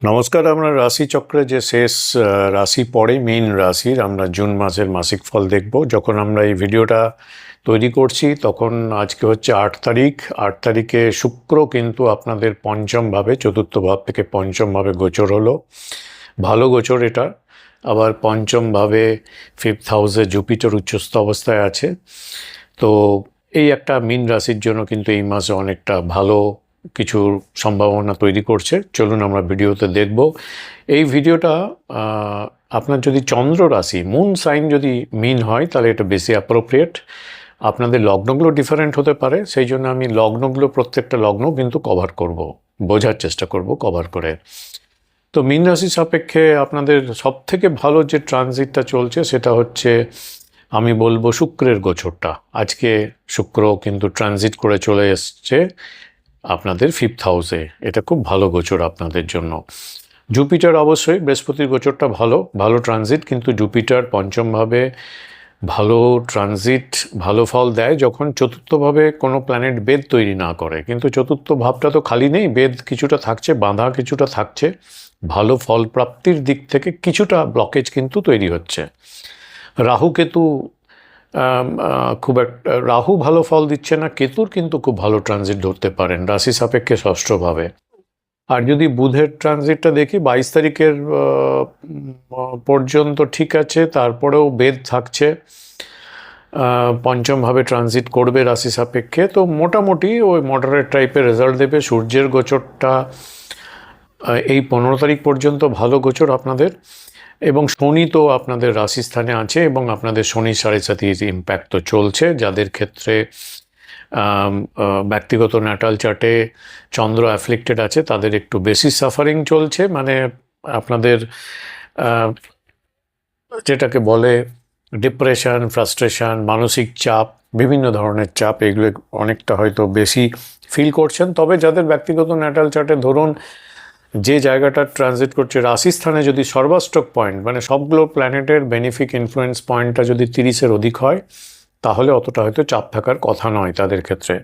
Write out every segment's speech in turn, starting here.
নমস্কার। আমরা রাশিচক্রে যে শেষ রাশি পড়ে মীন রাশির আমরা জুন মাসের মাসিক ফল দেখব। যখন আমরা এই ভিডিওটা তৈরি করছি তখন আজকে হচ্ছে 8 তারিখ। 8 তারিখে শুক্র কিন্তু আপনাদের পঞ্চম ভাবে, চতুর্থ ভাব থেকে পঞ্চম ভাবে গোচর হলো। ভালো গোচর এটা। আবার পঞ্চম ভাবে ফিফথ হাউসে জুপিটার উচ্চস্থ অবস্থায় আছে। তো এই একটা মীন রাশির জন্য কিন্তু এই মাসে অনেকটা ভালো কিছু সম্ভাবনা তৈরি করছে। চলুন আমরা ভিডিওতে দেখব। এই ভিডিওটা আপনার যদি চন্দ্র রাশি মুন সাইন যদি মীন হয় তাহলে এটা বেশি অ্যাপ্রোপ্রিয়েট। আপনাদের লগ্নগুলো ডিফারেন্ট হতে পারে, সেই জন্য আমি লগ্নগুলো প্রত্যেকটা লগ্ন কিন্তু কভার করব, বোঝার চেষ্টা করব কভার করে। তো মীন রাশি সাপেক্ষে আপনাদের সবথেকে ভালো যে ট্রানজিটটা চলছে সেটা হচ্ছে আমি বলবো শুক্রের গোচরটা। আজকে শুক্র কিন্তু ট্রানজিট করে চলে এসছে আপনাদের ফিফথ হাউসে। এটা খুব ভালো গোচর আপনাদের জন্য। জুপিটার অবশ্যই, বৃহস্পতির গোচরটা ভালো, ভালো ট্রানজিট, কিন্তু জুপিটার পঞ্চমভাবে ভালো ট্রানজিট ভালো ফল দেয় যখন চতুর্থভাবে কোনো প্ল্যানেট বেদ তৈরি না করে। কিন্তু চতুর্থ ভাবটা তো খালি নেই, বেদ কিছুটা থাকছে, বাঁধা কিছুটা থাকছে। ভালো ফল প্রাপ্তির দিক থেকে কিছুটা ব্লকেজ কিন্তু তৈরি হচ্ছে। রাহু কেতু খুব একটা, রাহু ভালো ফল দিচ্ছে না, কেতুর কিন্তু খুব ভালো ট্রানজিট ধরতে পারেন রাশি সাপেক্ষে ষষ্ঠভাবে। আর যদি বুধের ট্রানজিটটা দেখি 22 তারিখের পর্যন্ত ঠিক আছে, তারপরেও বেদ থাকছে, পঞ্চমভাবে ট্রানজিট করবে রাশি সাপেক্ষে। তো মোটামুটি ওই মডারেট টাইপের রেজাল্ট দেবে। সূর্যের গোচরটা এই 15 তারিখ পর্যন্ত ভালো গোচর আপনাদের, এবং শনি তো আপনাদের রাশিস্থানে আছে এবং আপনাদের শনি 7.5 ইম্প্যাক্ট তো চলছে। যাদের ক্ষেত্রে ব্যক্তিগত ন্যাটাল চার্টে চন্দ্র অ্যাফ্লিক্টেড আছে তাদের একটু বেশি সাফারিং চলছে, মানে আপনাদের যেটাকে বলে ডিপ্রেশন, ফ্রাস্ট্রেশন, মানসিক চাপ, বিভিন্ন ধরনের চাপ, এগুলো অনেকটা হয়তো বেশি ফিল করছেন। তবে যাদের ব্যক্তিগত ন্যাটাল চার্টে ধরুন যে জায়গাটা ট্রানজিট করছে রাশিস্থানে যদি সর্বাষ্টক পয়েন্ট, মানে সবগুলো প্ল্যানেটের বেনিফিক ইনফ্লুয়েন্স পয়েন্টটা যদি 30-এর অধিক হয় তাহলে অতটা হয়তো চাপ থাকার কথা নয় তাদের ক্ষেত্রে।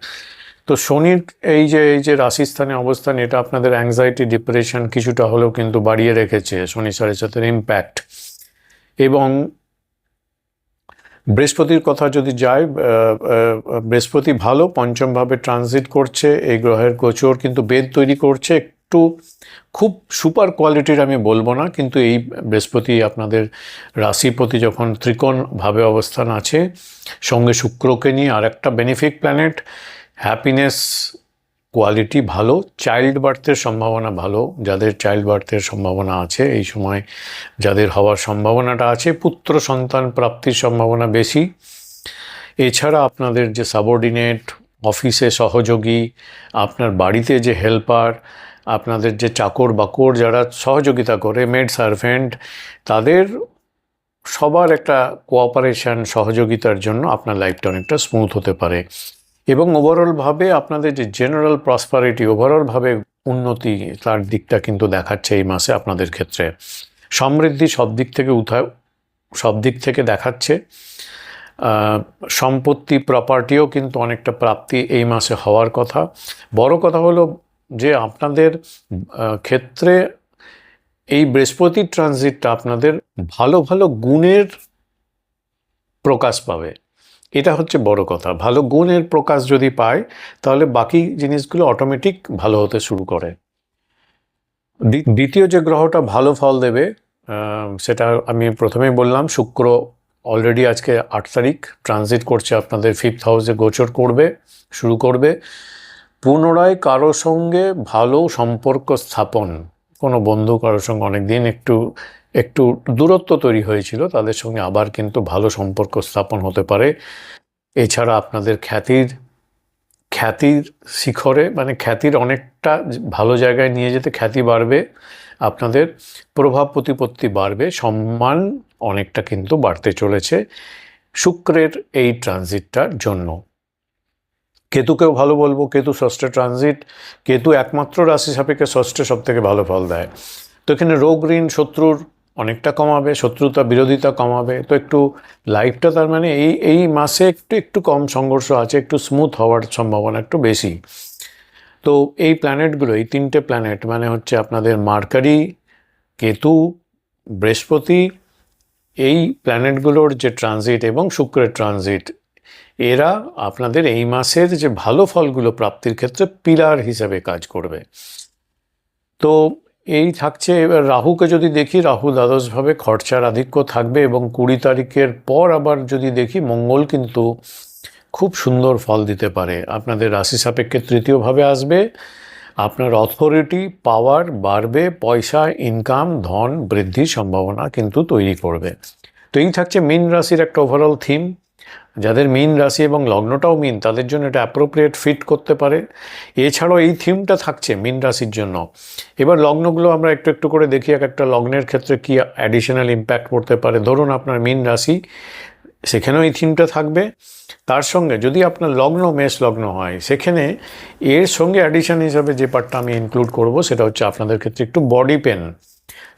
তো শনির এই যে রাশিস্থানে অবস্থান, এটা আপনাদের অ্যাংজাইটি, ডিপ্রেশন কিছুটা হলেও কিন্তু বাড়িয়ে রেখেছে শনি 7.5-এর ইম্প্যাক্ট। এবং বৃহস্পতির কথা যদি যায়, বৃহস্পতি ভালো পঞ্চমভাবে ট্রানজিট করছে। এই গ্রহের গোচর কিন্তু বেদ তৈরি করছে, একটু খুব সুপার কোয়ালিটির আমি বলবো না, কিন্তু এই বৃহস্পতি আপনাদের রাশিপতি যখন ত্রিকোণভাবে অবস্থান আছে সঙ্গে শুক্রকে নিয়ে, আর একটা বেনিফিক প্ল্যানেট, হ্যাপিনেস কোয়ালিটি ভালো, চাইল্ড বার্থের সম্ভাবনা ভালো। যাদের চাইল্ড বার্থের সম্ভাবনা আছে এই সময়, যাদের হওয়ার সম্ভাবনাটা আছে, পুত্র সন্তান প্রাপ্তির সম্ভাবনা বেশি। এছাড়া আপনাদের যে সাবঅর্ডিনেট, অফিসে সহযোগী, আপনার বাড়িতে যে হেল্পার, আপনাদের যে চাকর বাকর যারা সহযোগিতা করে, মেড সার্ভেন্ট, তাদের সবার একটা কোঅপারেশন, সহযোগিতার জন্য আপনার লাইফটা অনেকটা স্মুথ হতে পারে। এবং ওভারঅলভাবে আপনাদের যে জেনারেল প্রসপারিটি, ওভারঅলভাবে উন্নতি, তার দিকটা কিন্তু দেখাচ্ছে এই মাসে আপনাদের ক্ষেত্রে। সমৃদ্ধি সব দিক থেকে দেখাচ্ছে। সম্পত্তি, প্রপার্টিও কিন্তু অনেকটা প্রাপ্তি এই মাসে হওয়ার কথা। বড় কথা হলো যে আপনাদের ক্ষেত্রে এই বৃহস্পতির ট্রানজিটটা আপনাদের ভালো ভালো গুণের প্রকাশ পাবে, এটা হচ্ছে বড় কথা। ভালো গুণের প্রকাশ যদি পায় তাহলে বাকি জিনিসগুলো অটোমেটিক ভালো হতে শুরু করে। দ্বিতীয় যে গ্রহটা ভালো ফল দেবে সেটা আমি প্রথমেই বললাম, শুক্র অলরেডি আজকে 8 তারিখ ট্রানজিট করছে আপনাদের ফিফথ হাউসে, গোচর করবে, শুরু করবে। পুনরায় কারো সঙ্গে ভালো সম্পর্ক স্থাপন, কোনো বন্ধু কারোর সঙ্গে অনেকদিন একটু দূরত্ব তৈরি হয়েছিল তাদের সঙ্গে আবার কিন্তু ভালো সম্পর্ক স্থাপন হতে পারে। এছাড়া আপনাদের খ্যাতির শিখরে, মানে খ্যাতির অনেকটা ভালো জায়গায় নিয়ে যেতে, খ্যাতি বাড়বে, আপনাদের প্রভাব প্রতিপত্তি বাড়বে, সম্মান অনেকটা কিন্তু বাড়তে চলেছে শুক্রের এই ট্রানজিটটার জন্য। কেতুকেও ভালো বলবো, কেতু ষষ্ঠে ট্রানজিট, কেতু একমাত্র রাশি সাপেক্ষে ষষ্ঠে সব থেকে ভালো ফল দেয়। তো এখানে রোগ ঋণ শত্রুর অনেকটা কমাবে, শত্রুতা বিরোধিতা কমাবে। তো একটু লাইফটা তার মানে এই মাসে একটু কম সংঘর্ষ আছে, একটু স্মুথ হওয়ার সম্ভাবনা একটু বেশি। তো এই প্ল্যানেটগুলো, এই তিনটে প্ল্যানেট মানে হচ্ছে আপনাদের মার্কারি, কেতু, বৃহস্পতি, এই প্ল্যানেটগুলোর যে ট্রানজিট এবং শুক্রের ট্রানজিট, এরা আপনাদের এই মাসের যে ভালো ফলগুলো প্রাপ্তির ক্ষেত্রে পিলার হিসেবে কাজ করবে। তো এই থাকছে। এবার রাহুকে যদি দেখি, রাহু দ্বাদশভাবে খরচার আধিক্য থাকবে, এবং 20 তারিখের পর আবার যদি দেখি, মঙ্গল কিন্তু খুব সুন্দর ফল দিতে পারে। আপনাদের রাশি সাপেক্ষে তৃতীয়ভাবে আসবে, আপনার অথরিটি পাওয়ার বাড়বে, পয়সা ইনকাম ধন বৃদ্ধির সম্ভাবনা কিন্তু তৈরি করবে। তো এই থাকছে মীন রাশির একটা ওভারঅল থিম। যাদের মীন রাশি এবং লগ্নটাও মীন, তাদের জন্য এটা অ্যাপ্রোপ্রিয়েট ফিট করতে পারে। এছাড়াও এই থিমটা থাকছে মীন রাশির জন্য। এবার লগ্নগুলো আমরা একটু একটু করে দেখি, এক একটা লগ্নের ক্ষেত্রে কি অ্যাডিশনাল ইম্প্যাক্ট পড়তে পারে। ধরুন আপনার মীন রাশি, সেখানেও এই থিমটা থাকবে। তার সঙ্গে যদি আপনার লগ্ন মেষ লগ্ন হয়, সেখানে এর সঙ্গে অ্যাডিশন হিসাবে যে পার্টটা আমি ইনক্লুড করব, সেটা হচ্ছে আপনাদের ক্ষেত্রে একটু বডি পেন,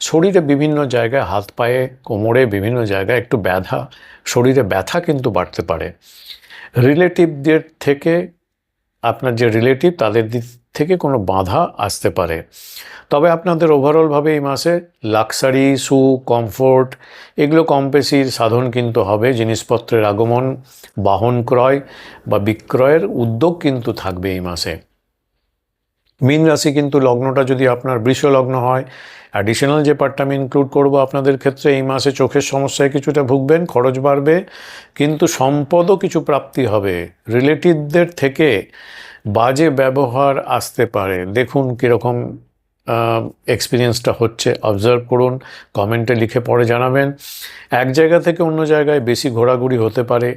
শরীরে বিভিন্ন জায়গায়, হাত পায়ে কোমরে বিভিন্ন জায়গায় একটু ব্যথা, শরীরে ব্যথা কিন্তু বাড়তে পারে। রিলেটিভদের থেকে, আপনার যে রিলেটিভ তাদের দিক থেকে কোনো বাধা আসতে পারে। তবে আপনাদের ওভারঅলভাবে এই মাসে লাক্সারি, সুখ, কমফোর্ট এগুলো কম বেশির সাধন কিন্তু হবে। জিনিসপত্রের আগমন, বাহন ক্রয় বা বিক্রয়ের উদ্যোগ কিন্তু থাকবে এই মাসে। মীন রাশি কিন্তু লগ্নটা যদি আপনার বৃষ লগ্ন হয়, অ্যাডিশনাল যে পার্টটা আমি ইনক্লুড করবো আপনাদের ক্ষেত্রে, এই মাসে চোখের সমস্যায় কিছুটা ভুগবেন, খরচ বাড়বে, কিন্তু সম্পদও কিছু প্রাপ্তি হবে। রিলেটিভদের থেকে বাজে ব্যবহার আসতে পারে। দেখুন কীরকম এক্সপিরিয়েন্সটা হচ্ছে, অবজার্ভ করুন, কমেন্টে লিখে পরে জানাবেন। এক জায়গা থেকে অন্য জায়গায় বেশি ঘোরাঘুরি হতে পারে,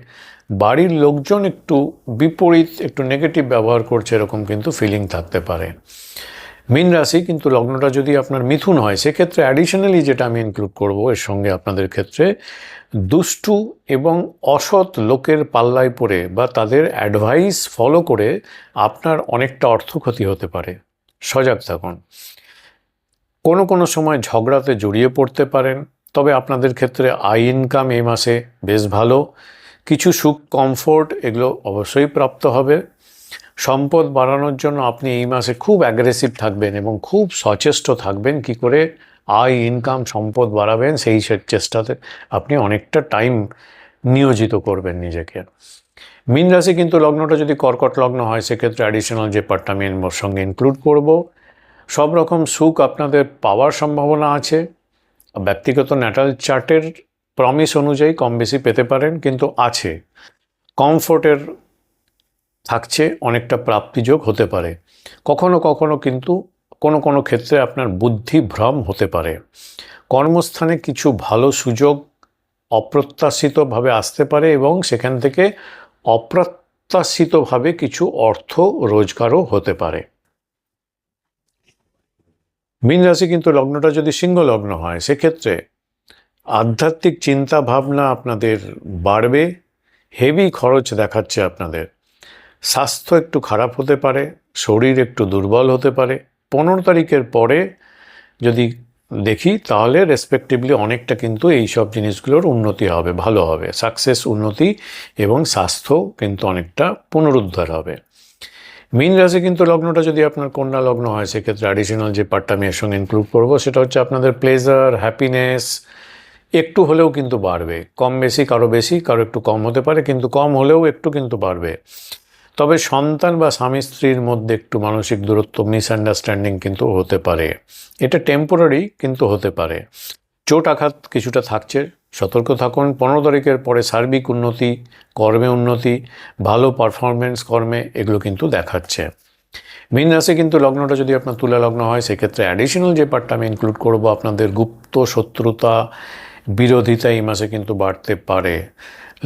বাড়ির লোকজন একটু বিপরীত, একটু নেগেটিভ ব্যবহার করছে, এরকম কিন্তু ফিলিং থাকতে পারে। মীন রাশি কিন্তু লগ্নটা যদি আপনার মিথুন হয়, সেক্ষেত্রে অ্যাডিশনালি যেটা আমি ইনক্লুড করব এর সঙ্গে, আপনাদের ক্ষেত্রে দুষ্টু এবং অসৎ লোকের পাল্লায় পড়ে বা তাদের অ্যাডভাইস ফলো করে আপনার অনেকটা অর্থক্ষতি হতে পারে। সজাগ থাকুন। কোনো কোনো সময় ঝগড়াতে জড়িয়ে পড়তে পারেন। তবে আপনাদের ক্ষেত্রে আয় ইনকাম এই মাসে বেশ ভালো, কিছু সুখ কমফোর্ট এগুলো অবশ্যই প্রাপ্ত হবে। সম্পদ বাড়ানোর জন্য আপনি এই মাসে খুব অ্যাগ্রেসিভ থাকবেন এবং খুব সচেষ্ট থাকবেন কি করে আয় ইনকাম সম্পদ বাড়াবেন, সেই চেষ্টাতে আপনি অনেকটা টাইম নিয়োজিত করবেন নিজেকে। মীন রাশি কিন্তু লগ্নটা যদি কর্কট লগ্ন হয়, সেক্ষেত্রে অ্যাডিশনাল যে পার্টটা আমি এর সঙ্গে ইনক্লুড করব, সব রকম সুখ আপনাদের পাওয়ার সম্ভাবনা আছে। ব্যক্তিগত ন্যাটাল চার্টের প্রমিস অনুযায়ী কম বেশি পেতে পারেন, কিন্তু আছে। কমফোর্টের থাকছে, অনেকটা প্রাপ্তিযোগ হতে পারে। কখনো কখনো কিন্তু কোনো কোনো ক্ষেত্রে আপনার বুদ্ধি ভ্রম হতে পারে। কর্মস্থানে কিছু ভালো সুযোগ অপ্রত্যাশিতভাবে আসতে পারে, এবং সেখান থেকে অপ্রত্যাশিতভাবে কিছু অর্থ রোজগারও হতে পারে। মীন রাশি কিন্তু লগ্নটা যদি সিংহ লগ্ন হয়, সেক্ষেত্রে আধ্যাত্মিক চিন্তা ভাবনা আপনাদের বাড়বে, হেভি খরচ দেখাচ্ছে আপনাদের। স্বাস্থ্য একটু খারাপ হতে পারে, শরীর একটু দুর্বল হতে পারে। 15 তারিখের পরে যদি দেখি, তাহলে রেসপেক্টিভলি অনেকটা কিন্তু এই সব জিনিসগুলোর উন্নতি হবে, ভালো হবে, সাকসেস, উন্নতি এবং স্বাস্থ্য কিন্তু অনেকটা পুনরুদ্ধার হবে। মীন রাশি কিন্তু লগ্নটা যদি আপনার কন্যা লগ্ন হয়, সেক্ষেত্রে অ্যাডিশনাল যে পার্টটা আমি এর সঙ্গে ইনক্লুড করবো, সেটা হচ্ছে আপনাদের প্লেজার, হ্যাপিনেস একটু হলেও কিন্তু বাড়বে। কম বেশি, কারো বেশি কারো একটু কম হতে পারে, কিন্তু কম হলেও একটু কিন্তু বাড়বে। তবে সন্তান বা স্বামী স্ত্রীর মধ্যে একটু মানসিক দূরত্ব, মিসআন্ডারস্ট্যান্ডিং কিন্তু হতে পারে। এটা টেম্পোরারি কিন্তু হতে পারে। চোট আঘাত কিছুটা থাকছে, সতর্ক থাকুন। 15 তারিখের পরে সার্বিক উন্নতি, কর্মে উন্নতি, ভালো পারফরমেন্স কর্মে, এগুলো কিন্তু দেখাচ্ছে। মীন রাশি কিন্তু লগ্নটা যদি আপনার তুলা লগ্ন হয়, সেক্ষেত্রে অ্যাডিশনাল যে পার্টটা আমি ইনক্লুড করবো, আপনাদের গুপ্ত শত্রুতা, বিরোধিতা এই মাসে কিন্তু বাড়তে পারে।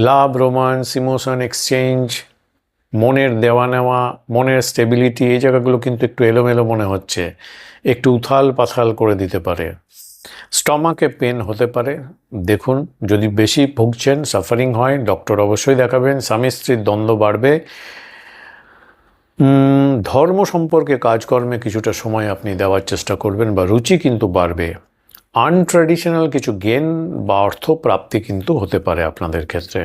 লাভ, রোমান্স, ইমোশন এক্সচেঞ্জ, মনের দেওয়া নেওয়া, মনের স্টেবিলিটি, এই জায়গাগুলো কিন্তু একটু এলোমেলো মনে হচ্ছে, একটু উথাল পাথাল করে দিতে পারে। স্টমাকে পেন হতে পারে। দেখুন, যদি বেশি ভুগছেন, সাফারিং হয়, ডক্টর অবশ্যই দেখাবেন। স্বামী স্ত্রীর দ্বন্দ্ব বাড়বে। ধর্ম সম্পর্কে কাজকর্মে কিছুটা সময় আপনি দেওয়ার চেষ্টা করবেন, বা রুচি কিন্তু বাড়বে। আনট্র্যাডিশনাল কিছু গেন বা অর্থ প্রাপ্তি কিন্তু হতে পারে আপনাদের ক্ষেত্রে।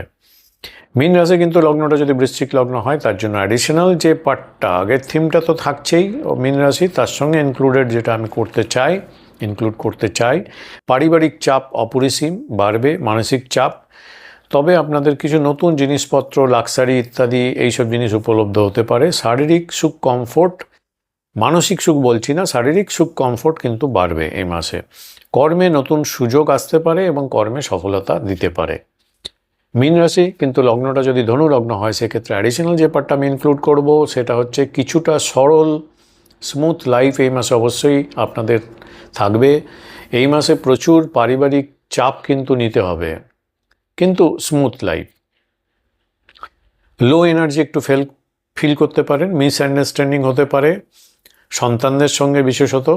মীন রাশি কিন্তু লগ্নটা যদি বৃশ্চিক লগ্ন হয়, তার জন্য অ্যাডিশনাল যে পার্টটা, আগের থিমটা তো থাকছেই মীন রাশি, তার সঙ্গে ইনক্লুড করতে চাই পারিবারিক চাপ অপরিসীম বাড়বে, মানসিক চাপ। তবে আপনাদের কিছু নতুন জিনিসপত্র, লাক্সারি ইত্যাদি এইসব জিনিস উপলব্ধ হতে পারে। শারীরিক সুখ কমফোর্ট, মানসিক সুখ বলছি না, শারীরিক সুখ কমফোর্ট কিন্তু বাড়বে এই মাসে। কর্মে নতুন সুযোগ আসতে পারে এবং কর্মে সফলতা দিতে পারে। মীন রাশি কিন্তু লগ্নটা যদি ধনু লগ্ন হয়, সেক্ষেত্রে অ্যাডিশনাল যে পার্টটা আমি ইনক্লুড করব সেটা হচ্ছে কিছুটা সরল স্মুথ লাইফ এই মাসে অবশ্যই আপনাদের থাকবে। এই মাসে প্রচুর পারিবারিক চাপ কিন্তু নিতে হবে, কিন্তু স্মুথ লাইফ। লো এনার্জি একটু ফিল করতে পারেন, মিসআন্ডারস্ট্যান্ডিং হতে পারে সন্তানদের সঙ্গে বিশেষত,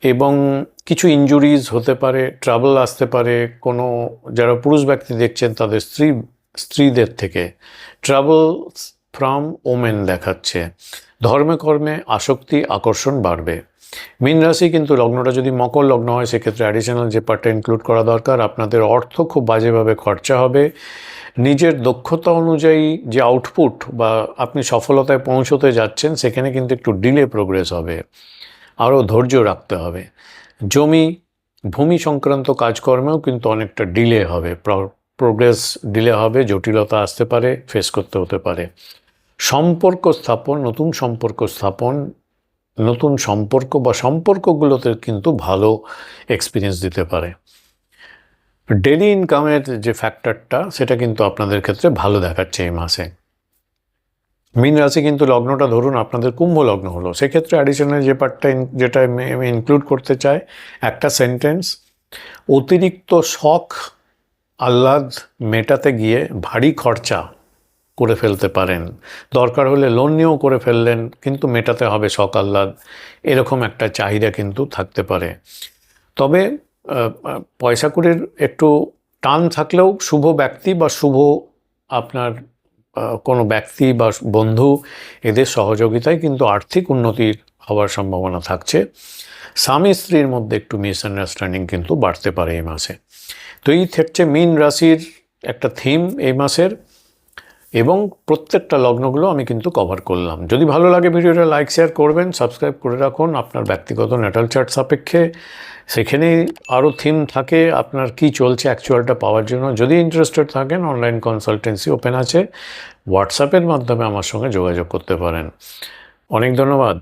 এবং কিছু ইনজুরিজ হতে পারে, ট্রাবল আসতে পারে। কোনো যারা পুরুষ ব্যক্তি দেখছেন তাদের স্ত্রীদের থেকে ট্রাবল ফ্রম ওমেন দেখাচ্ছে। ধর্মে কর্মে আসক্তি আকর্ষণ বাড়বে। মীন রাশি কিন্তু লগ্নটা যদি মকর লগ্ন হয়, সেক্ষেত্রে অ্যাডিশনাল যে পার্টটা ইনক্লুড করা দরকার, আপনাদের অর্থ খুব বাজেভাবে খরচা হবে। নিজের দক্ষতা অনুযায়ী যে আউটপুট বা আপনি সফলতায় পৌঁছতে যাচ্ছেন, সেখানে কিন্তু একটু ডিলে প্রোগ্রেস হবে, আরও ধৈর্য রাখতে হবে। ভূমি সংক্রান্ত কাজকর্মেও কিন্তু অনেকটা ডিলে হবে, প্রোগ্রেস ডিলে হবে, জটিলতা আসতে পারে, ফেস করতে হতে পারে। নতুন সম্পর্ক বা সম্পর্কগুলোতে কিন্তু ভালো এক্সপিরিয়েন্স দিতে পারে। ডেলি ইনকামের যে ফ্যাক্টরটা, সেটা কিন্তু আপনাদের ক্ষেত্রে ভালো দেখাচ্ছে এই মাসে। মীন রাশি কিন্তু লগ্নটা ধরুন আপনাদের কুম্ভ লগ্ন হলো, সেক্ষেত্রে অ্যাডিশনাল যে পার্টটা যেটা আমি ইনক্লুড করতে চাই, একটা সেন্টেন্স: অতিরিক্ত শখ আহ্লাদ মেটাতে গিয়ে ভারী খরচা করে ফেলতে পারেন। দরকার হলে লোন নিয়েও করে ফেললেন, কিন্তু মেটাতে হবে শখ আহ্লাদ, এরকম একটা চাহিদা কিন্তু থাকতে পারে। তবে পয়সা কড়ির একটু টান থাকলেও শুভ ব্যক্তি বা শুভ আপনার কোনো ব্যক্তি বা বন্ধু, এদের সহযোগিতায় কিন্তু আর্থিক উন্নতির হওয়ার সম্ভাবনা থাকছে। স্বামী স্ত্রীর মধ্যে একটু মিসআন্ডারস্ট্যান্ডিং কিন্তু বাড়তে পারে এই মাসে। তো এই থাকছে মীন রাশির একটা থিম এই মাসের, এবং প্রত্যেকটা লগ্নগুলো আমি কিন্তু কভার করলাম। যদি ভালো লাগে ভিডিওটা লাইক শেয়ার করবেন, সাবস্ক্রাইব করে রাখুন আপনার ব্যক্তিগত ন্যাটাল চার্ট সাপেক্ষে। সেখানেই আরও থিম থাকে আপনার কি চলছে অ্যাকচুয়ালটা পাওয়ার জন্য। যদি ইন্টারেস্টেড থাকেন, অনলাইন কনসালটেন্সি ওপেন আছে, হোয়াটসঅ্যাপের মাধ্যমে আমার সঙ্গে যোগাযোগ করতে পারেন। অনেক ধন্যবাদ।